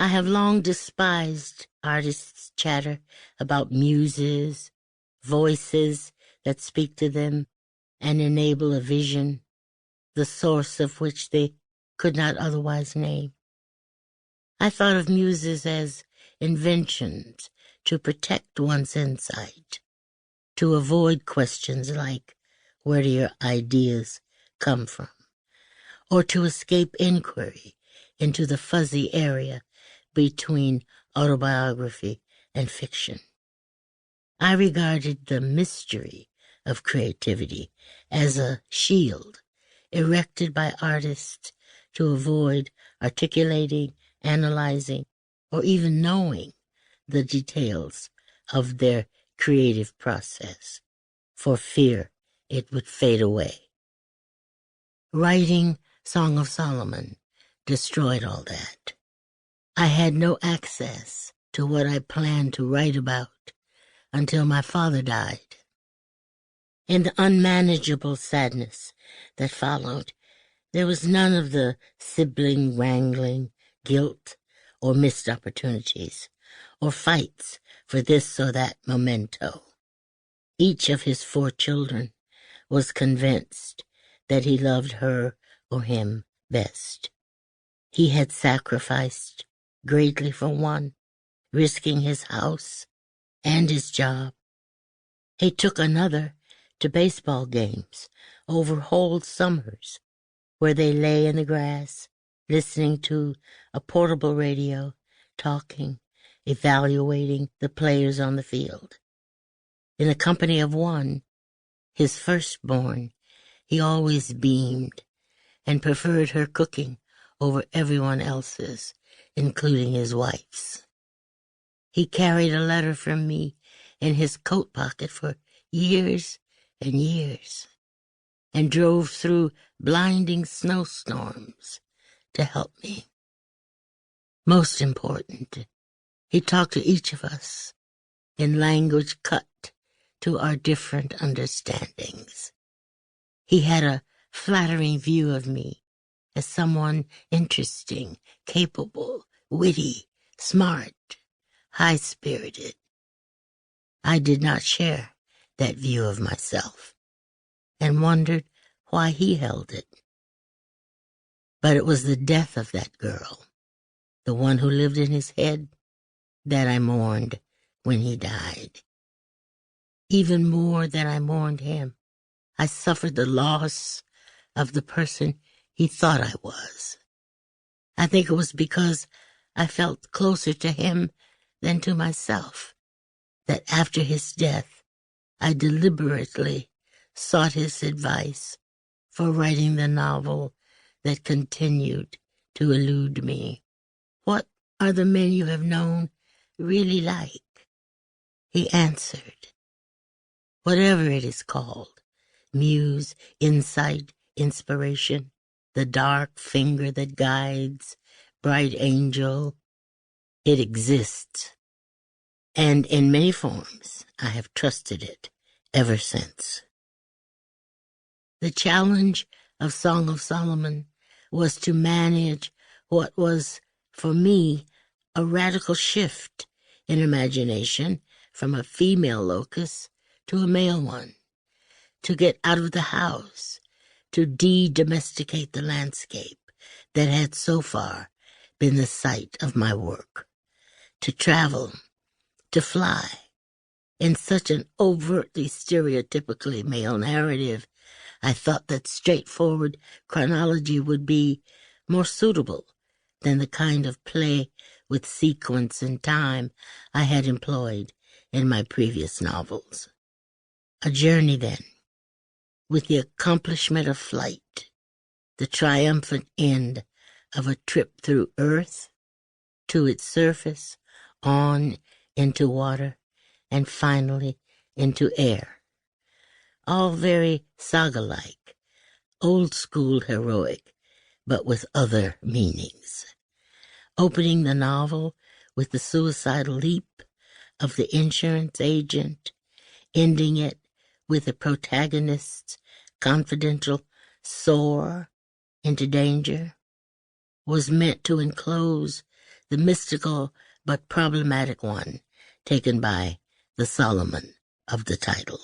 I have long despised artists' chatter about muses, voices that speak to them and enable a vision, the source of which they could not otherwise name. I thought of muses as inventions to protect one's insight, to avoid questions like, where do your ideas come from? Or to escape inquiry into the fuzzy area between autobiography and fiction. I regarded the mystery of creativity as a shield erected by artists to avoid articulating, analyzing, or even knowing the details of their creative process, for fear it would fade away. Writing Song of Solomon destroyed all that. I had no access to what I planned to write about until my father died. In the unmanageable sadness that followed, there was none of the sibling wrangling, guilt, or missed opportunities, or fights for this or that memento. Each of his 4 children was convinced that he loved her or him best. He had sacrificed greatly for one, risking his house and his job. He took another to baseball games over whole summers, where they lay in the grass, listening to a portable radio, talking, evaluating the players on the field. In the company of one, his firstborn, he always beamed and preferred her cooking over everyone else's, including his wife's. He carried a letter from me in his coat pocket for years and years, and drove through blinding snowstorms to help me. Most important, he talked to each of us in language cut to our different understandings. He had a flattering view of me as someone interesting, capable, witty, smart, high-spirited. I did not share that view of myself and wondered why he held it. But it was the death of that girl, the one who lived in his head, that I mourned when he died. Even more than I mourned him, I suffered the loss of the person he thought I was. I think it was because I felt closer to him than to myself that after his death I deliberately sought his advice for writing the novel that continued to elude me. What are the men you have known really like? He answered, whatever it is called, muse, insight, inspiration, the dark finger that guides, bright angel, it exists. And in many forms, I have trusted it ever since. The challenge of Song of Solomon was to manage what was, for me, a radical shift in imagination from a female locus to a male one, to get out of the house, to de-domesticate the landscape that had so far been the site of my work, to travel, to fly. In such an overtly stereotypically male narrative, I thought that straightforward chronology would be more suitable than the kind of play with sequence and time I had employed in my previous novels. A journey, then, with the accomplishment of flight, the triumphant end of a trip through earth, to its surface, on into water, and finally into air. All very saga-like, old-school heroic, but with other meanings. Opening the novel with the suicidal leap of the insurance agent, ending it with the protagonist's confidential soar into danger, was meant to enclose the mystical but problematic one taken by the Solomon of the title.